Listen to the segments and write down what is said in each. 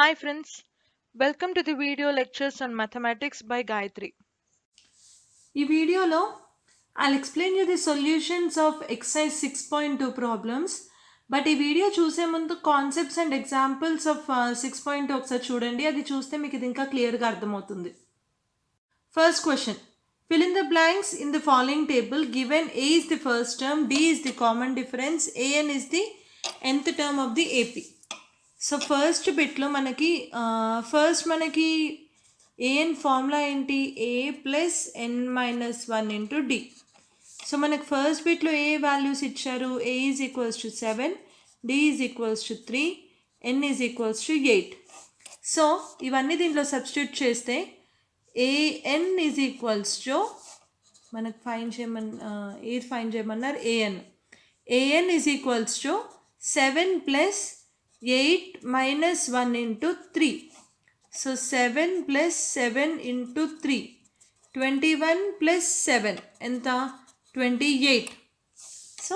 Hi friends, welcome to the video lectures on mathematics by Gayatri. ఈ వీడియోలో I'll explain you the solutions of exercise 6.2 problems. But ఈ video చూసే ముందు concepts and examples of 6.2 ఒకసారి చూడండి. అది చూస్తే మీకు ఇది ఇంకా క్లియర్గా అర్థమవుతుంది. First question, fill in the blanks in the following table. Given A is the first term, D is the common difference, AN is the nth term of the AP. So first బిట్లో మనకి a n formula ఏంటి? A plus n minus 1 into d. So మనకు first బిట్లో ఏ values ఇచ్చారు? A is equals to 7, d is equals to 3, n is equals to 8. So ఇవన్నీ దీంట్లో substitute చేస్తే ఏఎన్ ఈజ్ ఈక్వల్స్ టు మనకు ఏది ఫైన్ చేయమన్నారు? A N is equals to 7 plus 8 minus 1 into 3. So 7 plus 7 into 3. 21 plus 7. Enta 28. So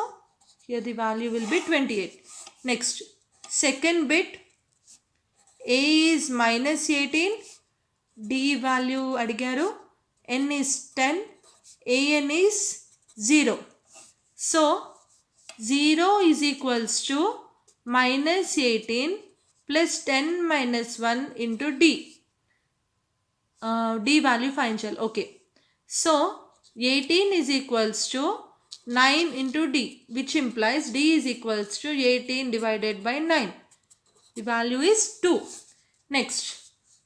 here the value will be 28. Next, second bit. A is minus 18. D value adigaru. N is 10. AN is 0. So 0 is equals to minus 18 plus 10 minus 1 into D. D value find shall. Okay. So 18 is equals to 9 into D, which implies D is equals to 18 divided by 9. The value is 2. Next,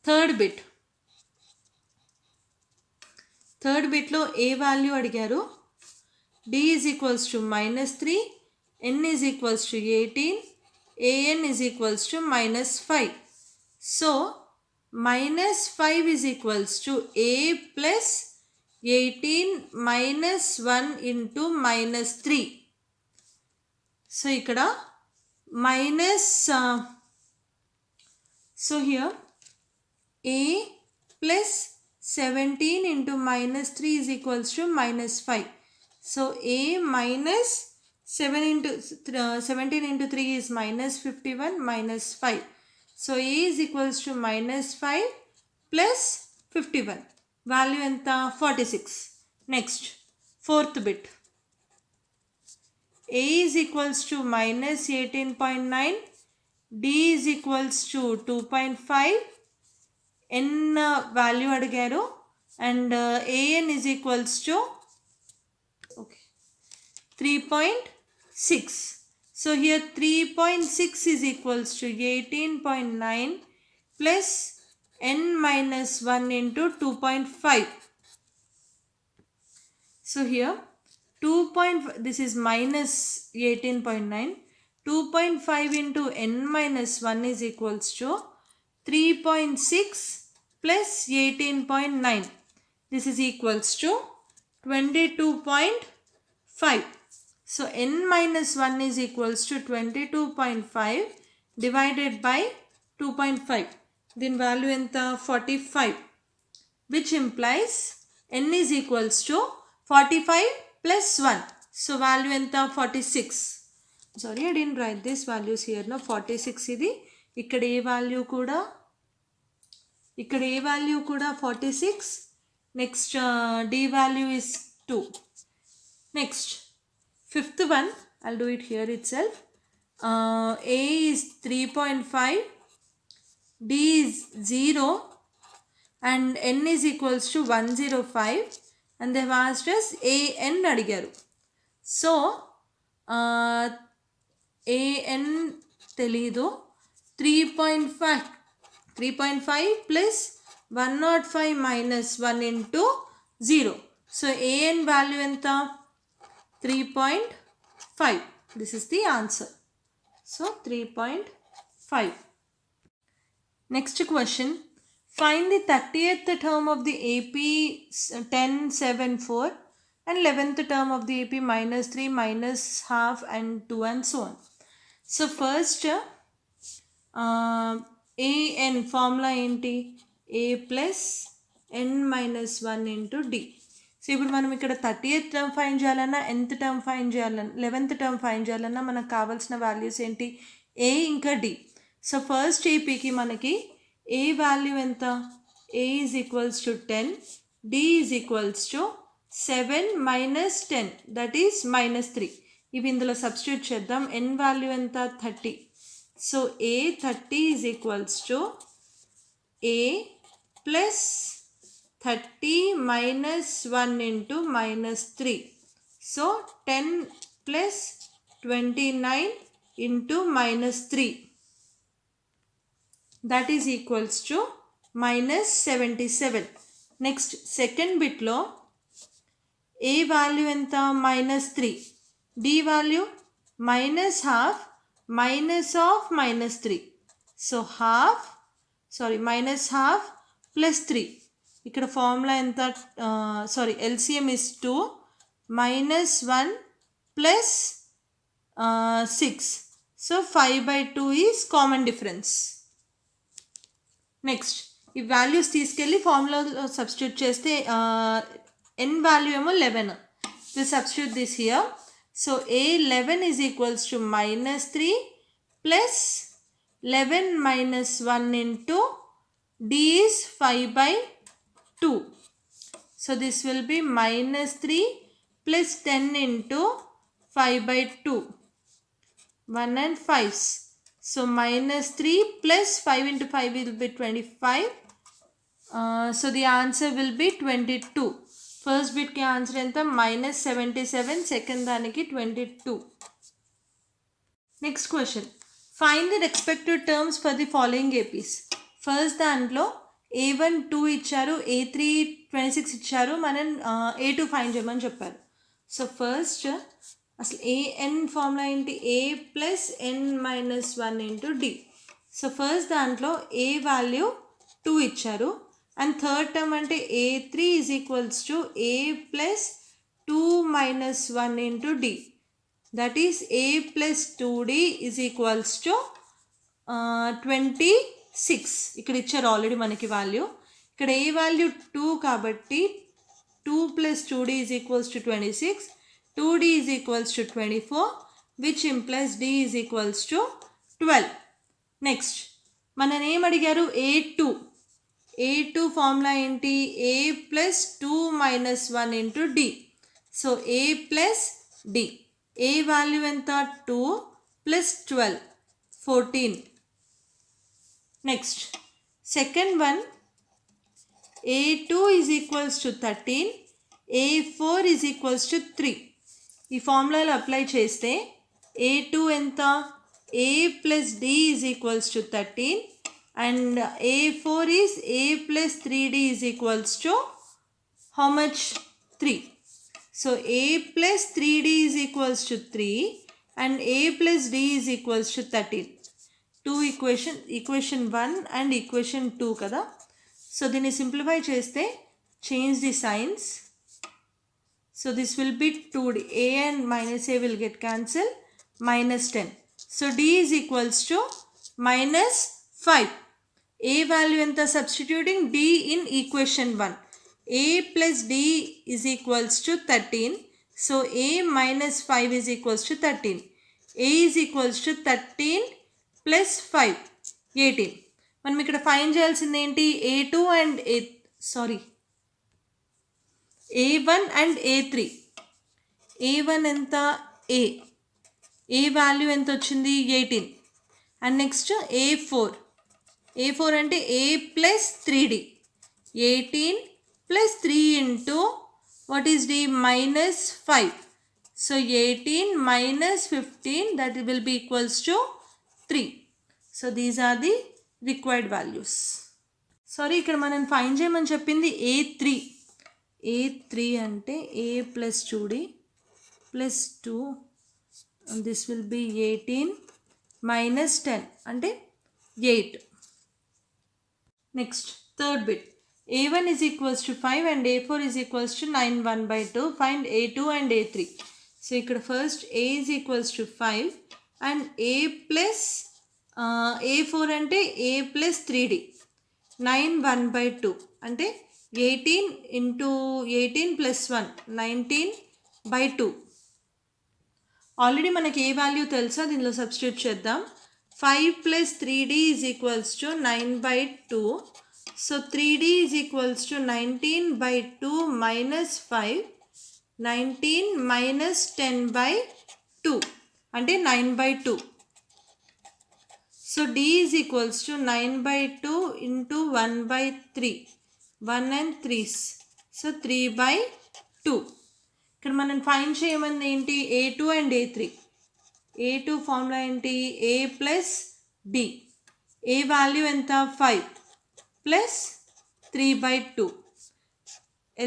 third bit. Third bit lo A value adigaru. D is equals to minus 3. N is equals to 18. AN is equals to minus 5. So, minus 5 is equals to A plus 18 minus 1 into minus 3. So, ikkada minus, so here A plus 17 into minus 3 is equals to minus 5. So, A minus 17 into 3 is minus 51 minus 5. So A is equals to minus 5 plus 51. Value enta 46. Next, fourth bit. A is equals to minus 18.9. D is equals to 2.5. N value adigaru. And AN is equals to 3.6. So here 3.6 is equals to 18.9 plus n minus 1 into 2.5. So here this is minus 18.9. 2.5 into n minus 1 is equals to 3.6 plus 18.9. This is equals to 22.5. So n minus 1 is equals to 22.5 divided by 2.5. Then value enta 45, which implies n is equals to 45 plus 1. So value enta 46. Sorry, I didn't write these values here. No, 46 idi. Ikkada a value kuda 46. Next, D value is 2. Next, fifth one, I'll do it here itself. A is 3.5, D is 0, and N is equals to 105, and they have asked us AN adigaru. So, AN telidu 3.5 plus 105 minus 1 into 0. So, AN value enta 3.5. This is the answer. So 3.5. Next question. Find the 30th term of the AP 1074 and 11th term of the AP minus 3, minus half and 2 and so on. So first AN formula enti? A plus n minus 1 into D. So ఇప్పుడు మనం ఇక్కడ 30th term find చేయాలన్నా, nth term find చేయాలన్నా, 11th term find చేయాలన్నా మనకు కావాల్సిన values ఏంటి? ఏ ఇంకా డి. సో ఫస్ట్ ఏపీకి మనకి ఏ వాల్యూ ఎంత, a is equals to 10, d is equals to 7 minus 10 that is -3. ఇవి ఇందులో సబ్స్టిట్యూట్ చేద్దాం. n వాల్యూ ఎంత 30. So a 30 is equals to a plus 30 minus 1 into -3. So 10 plus 29 into -3. That is equals to -77. Next second bit lo a value enta -3, d value minus half minus of -3. So minus half plus 3. ఇక్కడ formula ఎంత, LCM is 2 -1 plus 6. So 5/2 is common difference. Next ఈ values తీసుకెళ్ళి ఫార్ములాలో substitute చేస్తే N value ఏమో 11. We substitute this here. So a11 is equals to -3 plus 11 minus 1 into d is 5/2. So this will be -3 plus 10 into 5/2. 1 and 5s. So -3 plus 5 into 5 will be 25. So the answer will be 22. First bit ki answer enta -77, second daniki 22. Next question. Find the expected terms for the following APs. First దాంట్లో a1 2 ఇచ్చారు, a3 26 ఇచ్చారు, మనం a2 find చేయమని చెప్పారు. So first అసలు an formula ఏంటి, a plus n-1 into d. So first దాంట్లో a value 2 ఇచ్చారు అండ్ థర్డ్ టర్మ్ అంటే a3 is equals to a plus 2 - 1 into d. That is a plus 2d is equals to 26. ఇక్కడ ఇచ్చారు already మనకి value. ఇక్కడ ఏ value 2 కాబట్టి 2 plus 2d is equals to 26. 2d is equals to 24 which implies d is equals to 12. Next మనని ఏం అడిగారు, a2 formula ఏంటి, a plus 2 - 1 into d. So a plus d. a value ఎంత 2 plus 12 14. Next second one a2 is equals to 13, a4 is equals to 3. ఈ ఫార్ములాలో apply చేస్తే a2 ఎంత, a plus d is equals to 13 and a4 is a plus 3d is equals to how much, 3. So a plus 3d is equals to 3 and a plus d is equals to 13. Two equation 1 and equation 2 kada. So దీన్ని simplify చేస్తే change the signs. So this will be 2d. a and minus a will get cancelled. -10. So d is equals to -5. a value enta substituting d in equation 1. a plus d is equals to 13. So a minus 5 is equals to 13. a is equals to 13 plus 5 18. మనం ఇక్కడ find చేయాల్సింది ఏంటి, a1 and a3. a1 ఎంత, a value ఎంత వచ్చింది 18 and next a4 అంటే a plus 3d. 18 plus 3 into what is d, -5. So 18 minus 15 that will be equals to 3. So these are the required values. Sorry, ఇక్కడ మనం find చేయమని చెప్పింది a3 అంటే a plus 2d plus 2 and this will be 18 minus 10 అంటే 8. Next third bit, a1 is equals to 5 and a4 is equals to 9 1/2. Find a2 and a3. So ఇక్కడ first a is equals to 5 and a plus a4 అంటే a plus 3d. 9 1/2 అంటే 18 into 18 plus 1 19/2. Already మనకి ఏ value తెలుసా, దీనిలో substitute చేద్దాం. 5 plus 3d is equals to 9 by 2. So 3d is equals to 19 by 2 minus 5. 19 minus 10 by 2 అంటే 9 by 2. So d is equals to 9 by 2 into 1 by 3. 1 and 3's. So 3 by 2. ఇక్కడ మనం find చేయమంది ఏంటి a2 and a3. a2 formula ఏంటి a plus b. a value ఎంత 5 plus 3 by 2.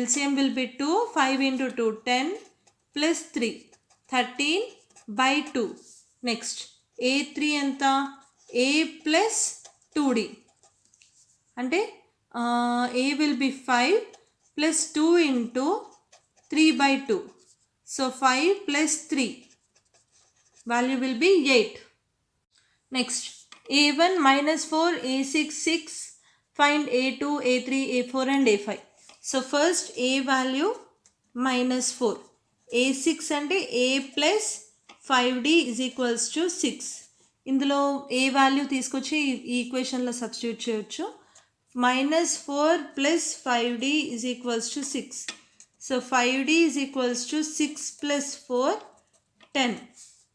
LCM will be 2. 5 into 2 10 plus 3 13 by 2. Next a3 ఎంత a plus 2d అంటే a will be 5 plus 2 into 3 by 2. So 5 plus 3 value will be 8. Next a1 minus 4 a6 6. Find a2 a3 a4 and a5. So first a value minus 4. a6 అంటే a plus 5d is equals to 6. ఇందులో a value తీసుకొచ్చి ఈ ఈక్వేషన్లో substitute చేయొచ్చు. minus 4 plus 5d is equals to 6. So 5d is equals to 6 plus 4 10,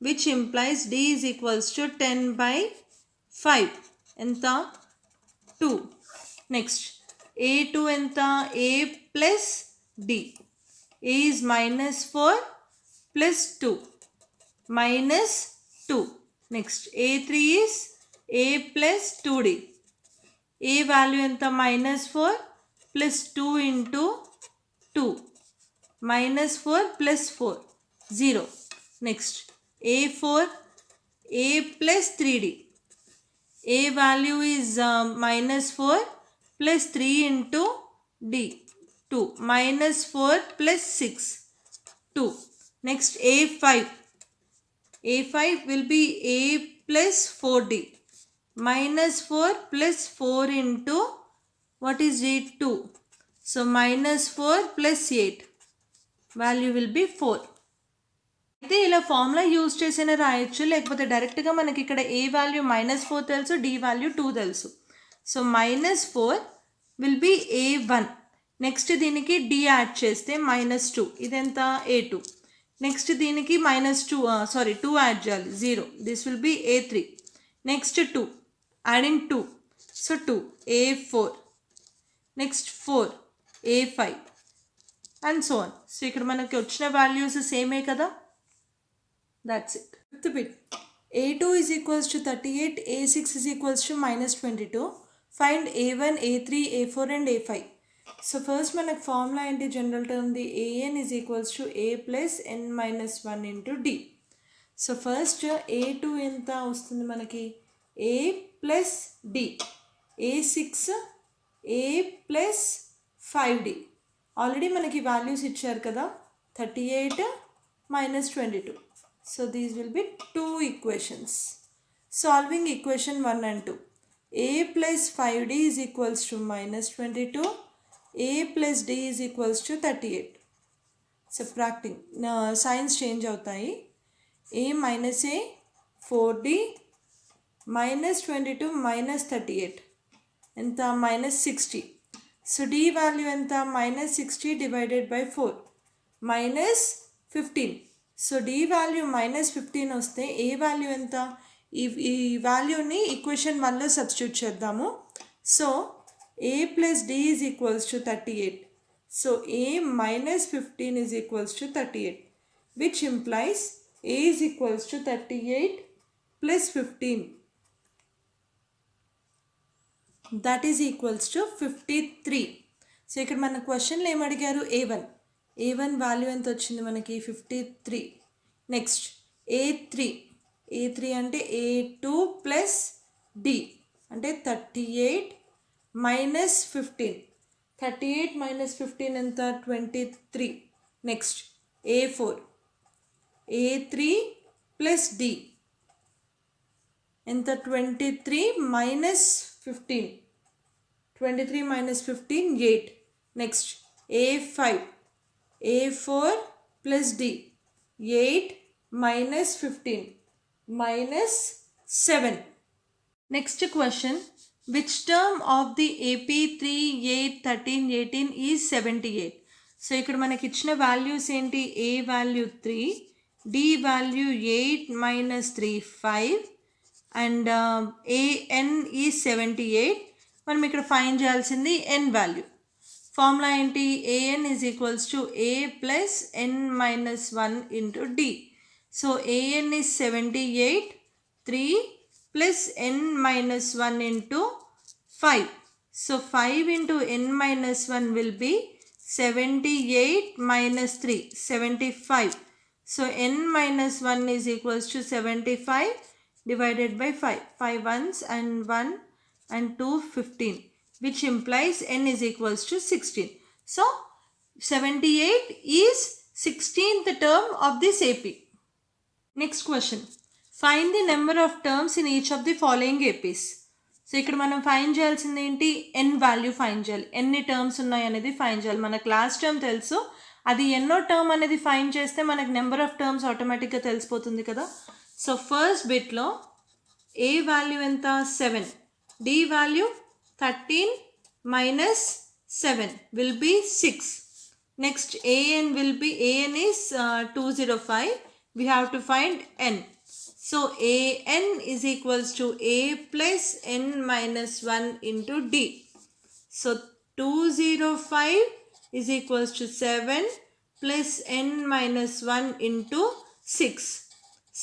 which implies d is equals to 10 by 5. ఎంత 2. Next a2 ఎంత a plus d. a is minus 4 plus 2 minus 2. Next a3 is a plus 2d. a value ఎంత minus 4 plus 2 into 2 minus 4 plus 4 0. Next a4 a plus 3d. a value is minus 4 plus 3 into d 2 minus 4 plus 6 2. Next a5 will be a plus 4d minus 4 plus 4 into what is d 2. So minus 4 plus 8 value will be 4. అయితే ఇలా formula use చేసిన రాయొచ్చు, లేకపోతే డైరెక్ట్గా మనకి ఇక్కడ ఏ value minus 4 తెలుసు, d value 2 తెలుసు. So minus 4 will be a1. Next దీనికి d యాడ్ చేస్తే minus 2. ఇదెంత a2. నెక్స్ట్ దీనికి -2 యాడ్ చేయాలి 0. This will be a3. Next 2 adding 2. So 2 a4. Next 4 a5 and so on. So ఇక్కడ మనకి వచ్చిన వాల్యూస్ సేమే కదా. That's it. Fifth bit. a2 is equals to 38, a6 is equals to minus 22. Find a1, a3, a4 and a5. So first మనకు formula ఏంటి general term the an is equals to a plus n minus 1 into d. So first a2 ఎంత వస్తుంది మనకి a plus d. a6 a plus 5d. Already మనకి values ఇచ్చారు కదా 38 minus 22. So these will be two equations. Solving equation 1 and 2. a plus 5d is equals to minus 22. a plus d is equals to 38. Subtracting. Signs change అవుతాయి. a minus a 4d minus 22 minus 38. ఎంత minus 60. So d value ఎంత minus 60 divided by 4 minus 15. So d value minus 15 వస్తే ఏ value ఎంత, ఈ వాల్యూని equation 1లో substitute చేద్దాము. So a plus d is equals to 38. So a minus 15 is equals to 38, which implies a is equals to 38 plus 15. That is equals to 53. So ఇక్కడ మన క్వశ్చన్లో ఏమడిగారు a1 value ఎంత వచ్చింది మనకి 53. నెక్స్ట్ a3 అంటే a2 plus d అంటే 38 minus 15. 38 minus 15 ఎంత 23. Next a4 a3 plus d ఎంత 23 minus 15. 23 minus 15 8. Next a5 a4 plus d 8 minus 15 minus 7. Next question, which term of the AP 3, 8, 13, 18 is 78? So ఇక్కడ మనకి ఇచ్చిన వాల్యూస్ ఏంటి? A value 3, D value 8 minus 3 5 and AN is 78. మనం ఇక్కడ find చేయాల్సింది N value. Formula ఏంటి? AN is equals to A plus N minus 1 into D. So AN is 78, 3 plus n minus 1 into 5. So 5 into n minus 1 will be 78 minus 3, 75. So n minus 1 is equals to 75 divided by 5. 5 ones and 1 and 2, 15, which implies n is equals to 16. So 78 is 16th term of this AP. Next question. Find the number of terms in each of the following APs. So ఇక్కడ మనం find చేయాల్సింది ఏంటి? ఎన్ value find చేయాలి. ఎన్ని terms ఉన్నాయి అనేది find చేయాలి. మనకు లాస్ట్ టర్మ్ తెలుసు, అది ఎన్నో టర్మ్ అనేది ఫైండ్ చేస్తే మనకు నెంబర్ ఆఫ్ టర్మ్స్ ఆటోమేటిక్గా తెలిసిపోతుంది కదా. సో ఫస్ట్ బిట్లో ఏ వాల్యూ ఎంత? 7. D value 13 minus 7 will be 6. Next an will be, an is 205. We have to find n. So an is equals to a plus n minus 1 into d. So 205 is equals to 7 plus n minus 1 into 6.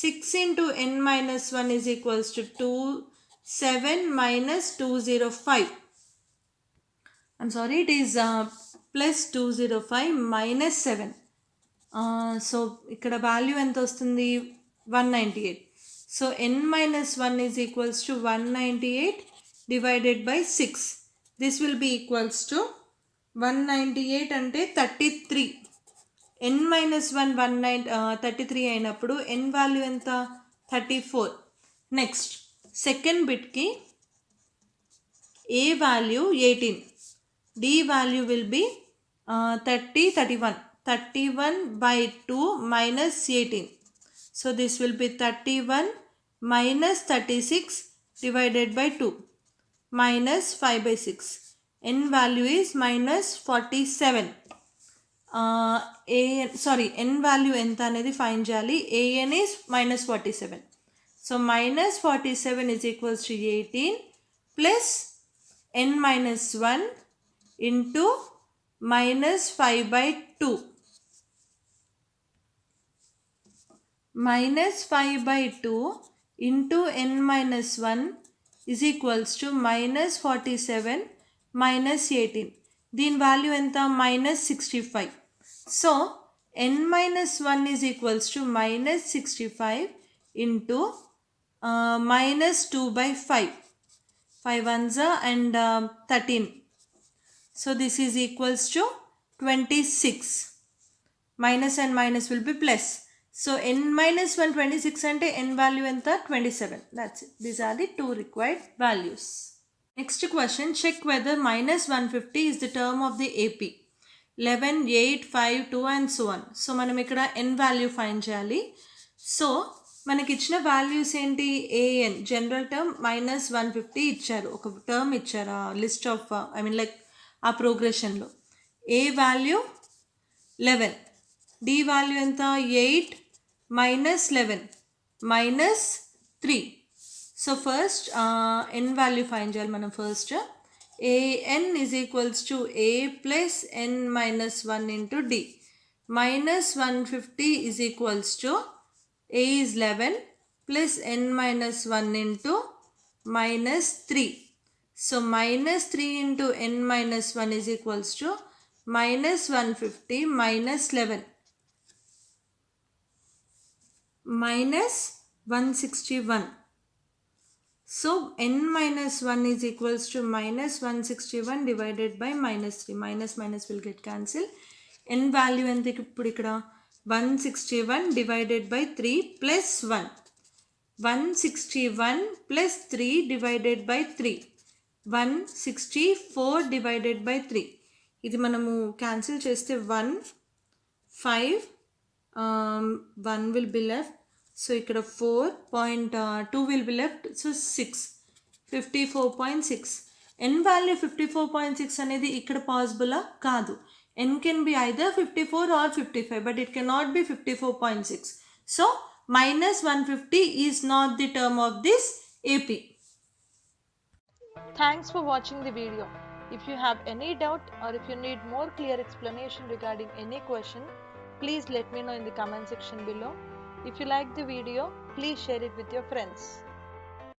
6 into n minus 1 is equals to 2. 7 minus 205. I'm sorry, it is plus 205 minus 7. So ఇక్కడ value ఎంత వస్తుంది? 198. So n minus 1 is equals to 198 divided by 6. This will be equals to 198 అంటే 33. n minus 1 33 అయినప్పుడు n value ఎంత? 34. Next second బిట్కి a value 18. d value will be 31. 31 by 2 minus 18. So this will be 31 minus 36 divided by 2 minus 5 by 6. n value is minus 47. n value ఎంత అనేది find చేయాలి. an is minus 47. So minus 47 is equals to 18 plus n minus 1 into minus 5 by 2. Minus 5 by 2 into n minus 1 is equals to minus 47 minus 18. దీని value ఎంత? minus 65. So n minus 1 is equals to minus 65 into minus 2 by 5. 5 ones and 13. So this is equals to 26. Minus and minus will be plus. So n minus 1 26 ante n value enta 27. That's it. These are the two required values. Next question, check whether minus 150 is the term of the AP. 11, 8, 5, 2 and so on. So మనం ఇక్కడ n value find చేయాలి. So మనకి ఇచ్చిన values ఏంటి? an general term minus 150 ఇచ్చారు. ఒక term ఇచ్చారు ఆ లిస్ట్ ఆఫ్ లైక్ ఆ ప్రోగ్రెషన్లో. ఏ వాల్యూ 11. డి వాల్యూ ఎంత? 8 minus 11 minus 3. సో ఫస్ట్ ఎన్ వాల్యూ ఫైండ్ చేయాలి మనం. First an is equals to a plus n minus 1 into d. Minus 150 is equals to a is 11 plus n minus 1 into minus 3. So minus 3 into n minus 1 is equals to minus 150 minus 11 minus 161. So n minus 1 is equals to minus 161 divided by minus 3. Minus minus will get cancelled. n value ఎంత ఇప్పుడు ఇక్కడ? 161 divided by 3 plus 1. 161 plus 3 divided by 3. 164 divided by 3. ఇది మనము cancel చేస్తే 1, 5, 1 will be left. So ఇక్కడ 4.2 will be left. So 6. 54.6. n value 54.6 అనేది ఇక్కడ పాసిబులా కాదు. n can be either 54 or 55, but it can not be 54.6. So -150 is not the term of this AP. Thanks for watching the video. If you have any doubt or if you need more clear explanation regarding any question, please let me know in the comment section below. If you like the video, please share it with your friends.